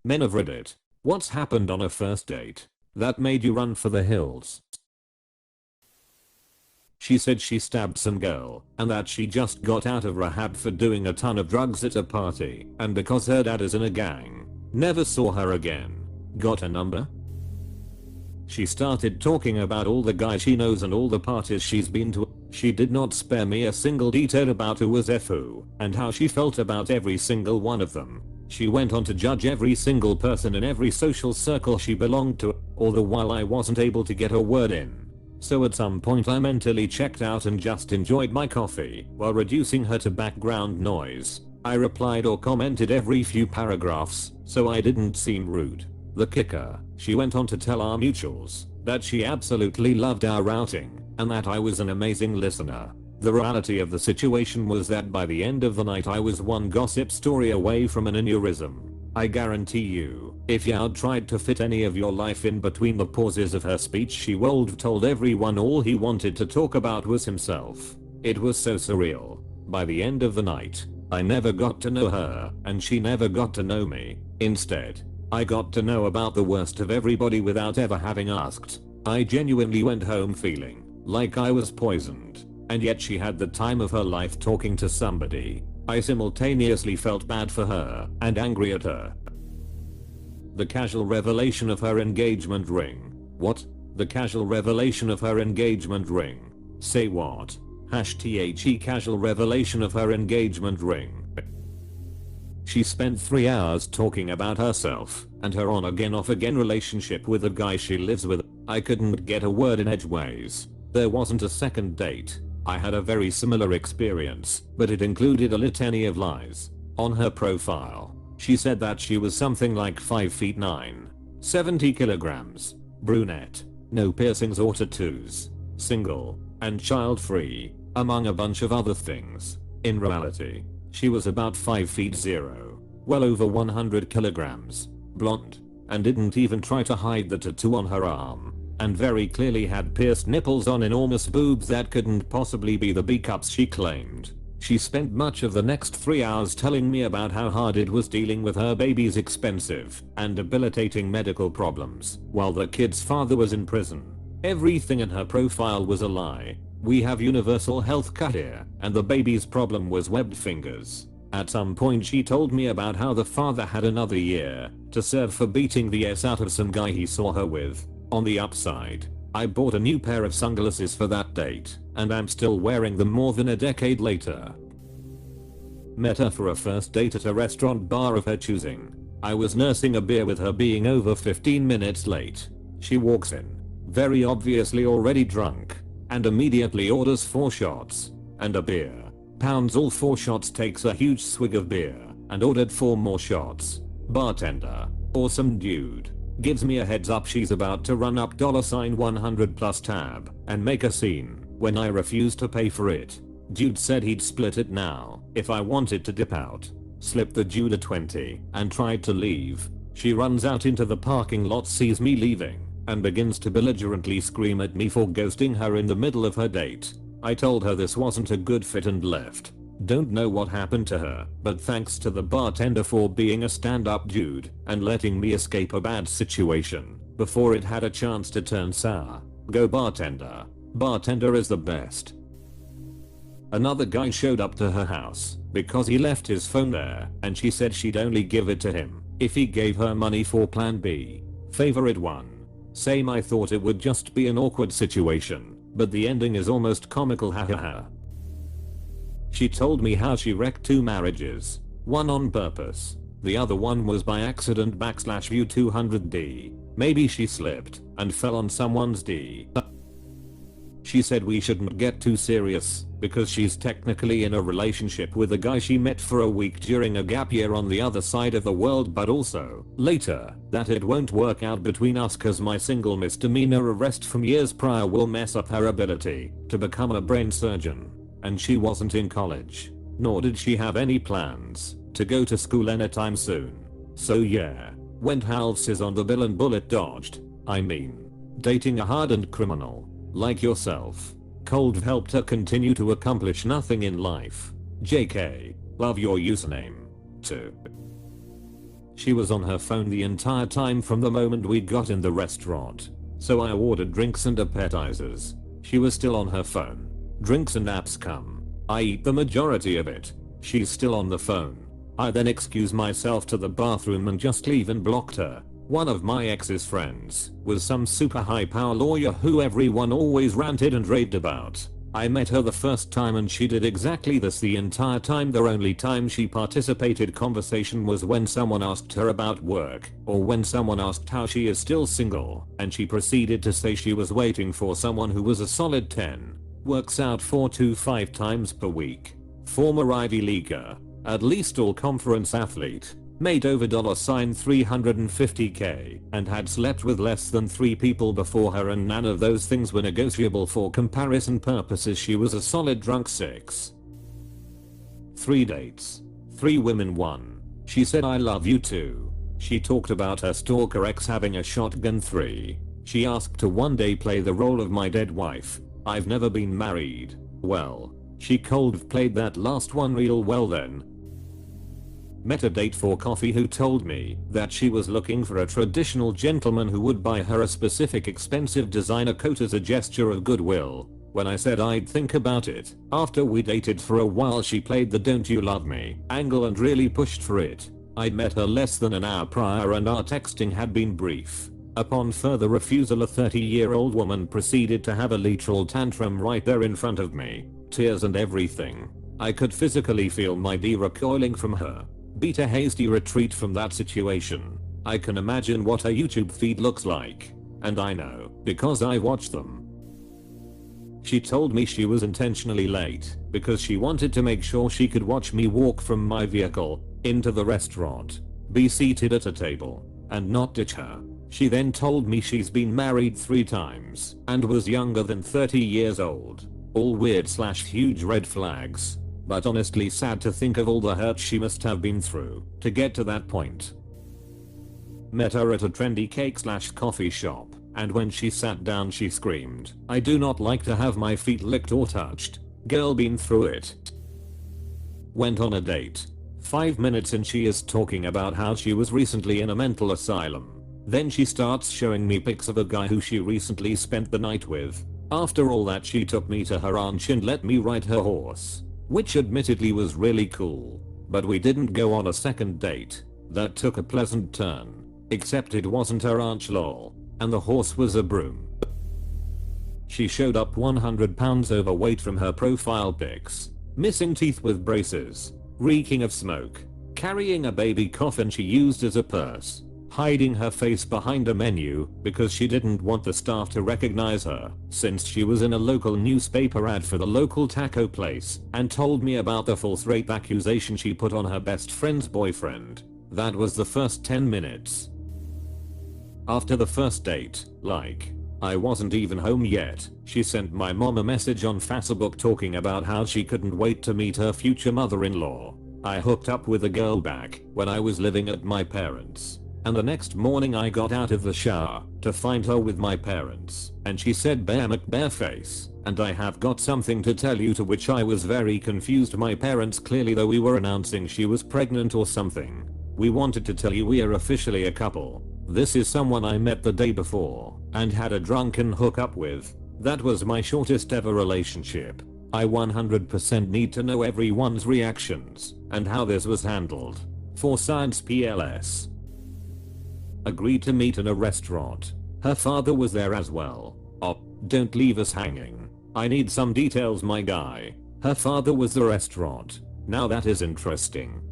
Men of Reddit. What's happened on a first date that made you run for the hills? She said she stabbed some girl and that she just got out of rehab for doing a ton of drugs at a party, and because her dad is in a gang, never saw her again. Got a number? She started talking about all the guys she knows and all the parties she's been to. She did not spare me a single detail about who was who and how she felt about every single one of them. She went on to judge every single person in every social circle she belonged to, all the while I wasn't able to get a word in. So at some point I mentally checked out and just enjoyed my coffee while reducing her to background noise. I replied or commented every few paragraphs so I didn't seem rude. The kicker, she went on to tell our mutuals that she absolutely loved our outing and that I was an amazing listener. The reality of the situation was that by the end of the night I was one gossip story away from an aneurysm. I guarantee you, if Yaud tried to fit any of your life in between the pauses of her speech, she would told everyone all he wanted to talk about was himself. It was so surreal. By the end of the night, I never got to know her and she never got to know me. Instead, I got to know about the worst of everybody without ever having asked. I genuinely went home feeling like I was poisoned, and yet she had the time of her life talking to somebody. I simultaneously felt bad for her and angry at her. The casual revelation of her engagement ring. What? The casual revelation of her engagement ring. Say what? #THE casual revelation of her engagement ring. She spent 3 hours talking about herself and her on again off again relationship with a guy she lives with. I couldn't get a word in edgeways. There wasn't a second date. I had a very similar experience, but it included a litany of lies. On her profile, she said that she was something like 5 feet 9, 70 kilograms, brunette, no piercings or tattoos, single, and child-free, among a bunch of other things. In reality, she was about 5 feet 0, well over 100 kilograms, blonde, and didn't even try to hide the tattoo on her arm, and very clearly had pierced nipples on enormous boobs that couldn't possibly be the B-cups she claimed. She spent much of the next 3 hours telling me about how hard it was dealing with her baby's expensive and debilitating medical problems while the kid's father was in prison. Everything in her profile was a lie. We have universal health care here, and the baby's problem was webbed fingers. At some point she told me about how the father had another year to serve for beating the S out of some guy he saw her with. On the upside, I bought a new pair of sunglasses for that date, and I'm still wearing them more than a decade later. Met her for a first date at a restaurant bar of her choosing. I was nursing a beer with her being over 15 minutes late. She walks in, very obviously already drunk, and immediately orders 4 shots and a beer. Pounds all 4 shots, takes a huge swig of beer, and ordered 4 more shots. Bartender, awesome dude, gives me a heads up she's about to run up $100 plus tab and make a scene when I refused to pay for it. Dude said he'd split it now if I wanted to dip out. Slipped the dude a 20 and tried to leave. She runs out into the parking lot, sees me leaving, and begins to belligerently scream at me for ghosting her in the middle of her date. I told her this wasn't a good fit and left. Don't know what happened to her, but thanks to the bartender for being a stand-up dude and letting me escape a bad situation before it had a chance to turn sour. Go bartender. Bartender is the best. Another guy showed up to her house because he left his phone there, and she said she'd only give it to him if he gave her money for plan B. Favorite one. Same, I thought it would just be an awkward situation, but the ending is almost comical, hahaha. She told me how she wrecked 2 marriages, one on purpose, the other one was by accident /view 200D. Maybe she slipped and fell on someone's D. She said we shouldn't get too serious because she's technically in a relationship with a guy she met for a week during a gap year on the other side of the world, but also, later, that it won't work out between us cause my single misdemeanor arrest from years prior will mess up her ability to become a brain surgeon. And she wasn't in college, nor did she have any plans to go to school anytime soon. So yeah, went halves on the bill and bullet dodged. I mean, dating a hardened criminal like yourself cold helped her continue to accomplish nothing in life. JK, love your username. 2. She was on her phone the entire time from the moment we got in the restaurant. So I ordered drinks and appetizers. She was still on her phone. Drinks and apps come. I eat the majority of it. She's still on the phone. I then excuse myself to the bathroom and just leave and blocked her. One of my ex's friends was some super high power lawyer who everyone always ranted and raved about. I met her the first time and she did exactly this the entire time. The only time she participated conversation was when someone asked her about work or when someone asked how she is still single, and she proceeded to say she was waiting for someone who was a solid 10. Works out 4 to 5 times per week. Former Ivy Leaguer. At least all conference athlete. Made over $350k and had slept with less than 3 people before her, and none of those things were negotiable for comparison purposes. She was a solid drunk 6. 3 dates. 3 women 1. She said I love you too. She talked about her stalker ex having a shotgun 3. She asked to one day play the role of my dead wife. I've never been married. Well, she cold played that last one real well then. Met a date for coffee who told me that she was looking for a traditional gentleman who would buy her a specific expensive designer coat as a gesture of goodwill. When I said I'd think about it, after we dated for a while she played the "don't you love me" angle and really pushed for it. I'd met her less than an hour prior and our texting had been brief. Upon further refusal, a 30-year-old woman proceeded to have a literal tantrum right there in front of me. Tears and everything. I could physically feel my D recoiling from her. Beat a hasty retreat from that situation. I can imagine what her YouTube feed looks like. And I know, because I watch them. She told me she was intentionally late because she wanted to make sure she could watch me walk from my vehicle into the restaurant, be seated at a table, and not ditch her. She then told me she's been married 3 times and was younger than 30 years old. All weird/huge red flags. But honestly sad to think of all the hurt she must have been through to get to that point. Met her at a trendy cake/coffee shop, and when she sat down she screamed, "I do not like to have my feet licked or touched." Girl been through it. Went on a date. 5 minutes and she is talking about how she was recently in a mental asylum. Then she starts showing me pics of a guy who she recently spent the night with. After all that she took me to her ranch and let me ride her horse. Which admittedly was really cool. But we didn't go on a second date. That took a pleasant turn. Except it wasn't her ranch lol. And the horse was a broom. She showed up 100 pounds overweight from her profile pics. Missing teeth with braces. Reeking of smoke. Carrying a baby coffin she used as a purse. Hiding her face behind a menu because she didn't want the staff to recognize her, since she was in a local newspaper ad for the local taco place, and told me about the false rape accusation she put on her best friend's boyfriend. That was the first 10 minutes. After the first date, I wasn't even home yet, she sent my mom a message on Facebook talking about how she couldn't wait to meet her future mother-in-law. I hooked up with a girl back when I was living at my parents'. And the next morning I got out of the shower to find her with my parents, and she said bareface, and I have got something to tell you, to which I was very confused. My parents clearly thought we were announcing she was pregnant or something. We wanted to tell you we are officially a couple. This is someone I met the day before and had a drunken hookup with. That was my shortest ever relationship. I 100% need to know everyone's reactions and how this was handled. For science PLS. Agreed to meet in a restaurant. Her father was there as well. Oh, don't leave us hanging. I need some details, my guy. Her father was the restaurant. Now that is interesting.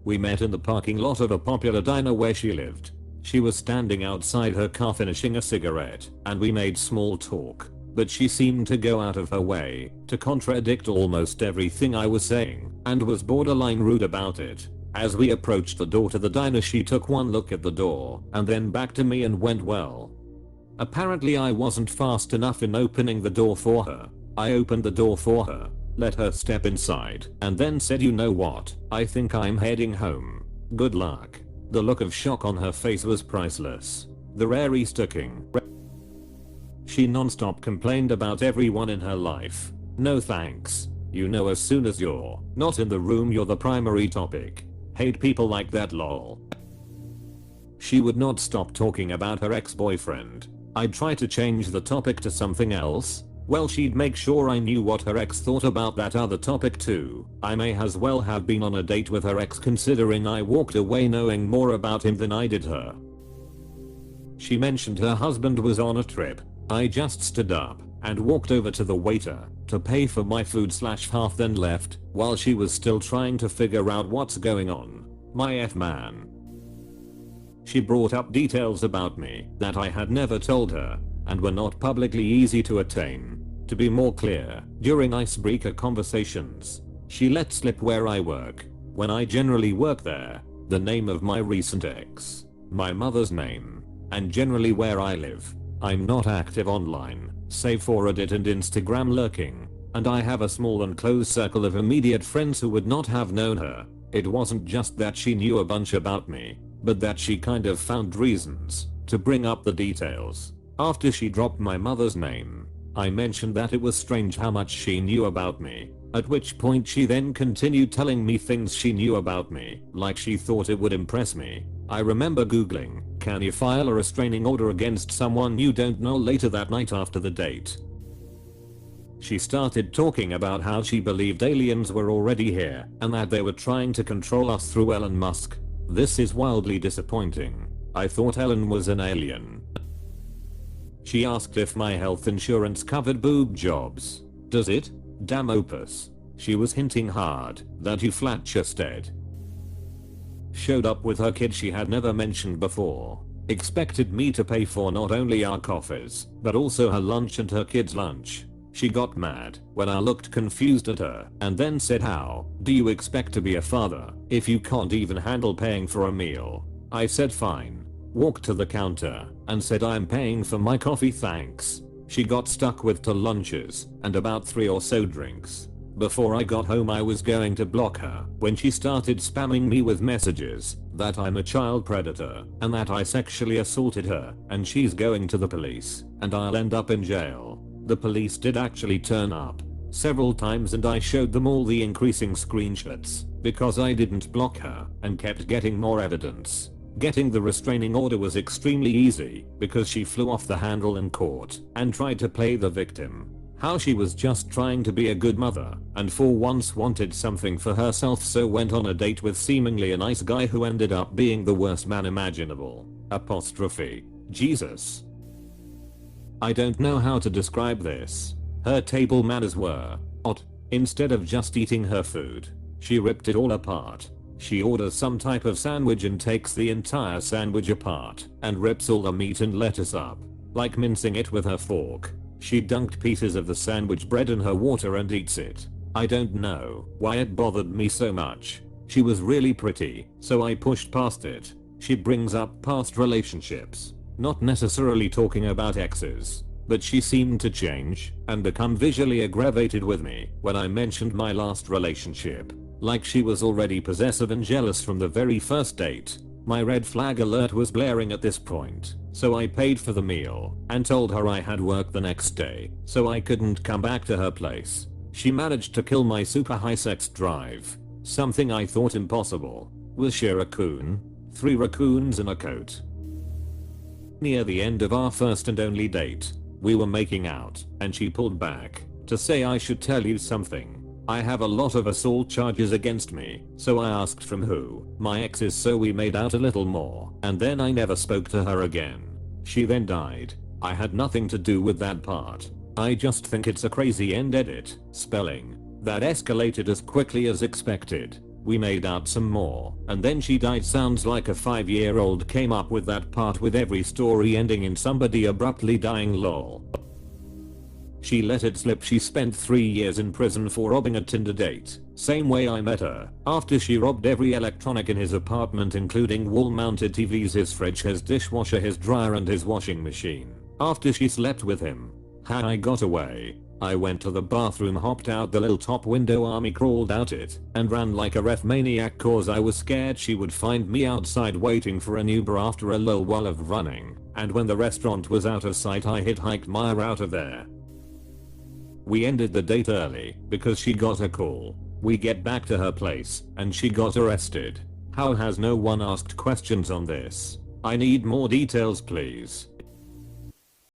We met in the parking lot of a popular diner where she lived. She was standing outside her car finishing a cigarette, and we made small talk, but she seemed to go out of her way to contradict almost everything I was saying, and was borderline rude about it. As we approached the door to the diner she took one look at the door and then back to me and went well. Apparently I wasn't fast enough in opening the door for her. I opened the door for her, let her step inside, and then said, "You know what, I think I'm heading home. Good luck." The look of shock on her face was priceless. The rare Easter king. She non-stop complained about everyone in her life. No thanks. You know, as soon as you're not in the room you're the primary topic. Hate people like that lol. She would not stop talking about her ex-boyfriend. I'd try to change the topic to something else. Well, she'd make sure I knew what her ex thought about that other topic too. I may as well have been on a date with her ex considering I walked away knowing more about him than I did her. She mentioned her husband was on a trip. I just stood up and walked over to the waiter to pay for my food/half, then left while she was still trying to figure out what's going on. My F man. She brought up details about me that I had never told her and were not publicly easy to attain. To be more clear, during icebreaker conversations, she let slip where I work, when I generally work there, the name of my recent ex, my mother's name, and generally where I live. I'm not active online, save for Reddit and Instagram lurking, and I have a small and close circle of immediate friends who would not have known her. It wasn't just that she knew a bunch about me, but that she kind of found reasons to bring up the details. After she dropped my mother's name, I mentioned that it was strange how much she knew about me, at which point she then continued telling me things she knew about me, like she thought it would impress me. I remember googling, "Can you file a restraining order against someone you don't know?" later that night after the date. She started talking about how she believed aliens were already here and that they were trying to control us through Elon Musk. This is wildly disappointing. I thought Elon was an alien. She asked if my health insurance covered boob jobs. Does it? Damn opus. She was hinting hard that you flat-chested. Showed up with her kid she had never mentioned before. Expected me to pay for not only our coffees, but also her lunch and her kid's lunch. She got mad when I looked confused at her and then said, "How do you expect to be a father if you can't even handle paying for a meal?" I said fine, walked to the counter and said, "I'm paying for my coffee, thanks." She got stuck with 2 lunches and about 3 or so drinks. Before I got home I was going to block her when she started spamming me with messages that I'm a child predator and that I sexually assaulted her and she's going to the police and I'll end up in jail. The police did actually turn up several times and I showed them all the increasing screenshots because I didn't block her and kept getting more evidence. Getting the restraining order was extremely easy because she flew off the handle in court and tried to play the victim. How she was just trying to be a good mother and for once wanted something for herself, so went on a date with seemingly a nice guy who ended up being the worst man imaginable. Apostrophe. Jesus. I don't know how to describe this. Her table manners were odd. Instead of just eating her food, she ripped it all apart. She orders some type of sandwich and takes the entire sandwich apart and rips all the meat and lettuce up, like mincing it with her fork. She dunked pieces of the sandwich bread in her water and eats it. I don't know why it bothered me so much. She was really pretty, so I pushed past it. She brings up past relationships, not necessarily talking about exes, but she seemed to change and become visually aggravated with me when I mentioned my last relationship, like she was already possessive and jealous from the very first date. My red flag alert was blaring at this point, so I paid for the meal and told her I had work the next day, so I couldn't come back to her place. She managed to kill my super high sex drive, something I thought impossible. Was she a raccoon? 3 raccoons in a coat. Near the end of our first and only date, we were making out and she pulled back to say, "I should tell you something. I have a lot of assault charges against me." So I asked from who. My exes, so we made out a little more and then I never spoke to her again. She then died. I had nothing to do with that part. I just think it's a crazy end edit. Spelling. That escalated as quickly as expected. We made out some more and then she died. Sounds like a 5-year-old came up with that part with every story ending in somebody abruptly dying lol. She let it slip she spent 3 years in prison for robbing a Tinder date. Same way I met her, after she robbed every electronic in his apartment including wall-mounted TVs, his fridge, his dishwasher, his dryer and his washing machine. After she slept with him. How I got away. I went to the bathroom, hopped out the little top window, army crawled out it, and ran like a ref maniac cause I was scared she would find me outside waiting for an Uber after a little while of running, and when the restaurant was out of sight I hitchhiked my out of there. We ended the date early because she got a call. We get back to her place and she got arrested. How has no one asked questions on this? I need more details please.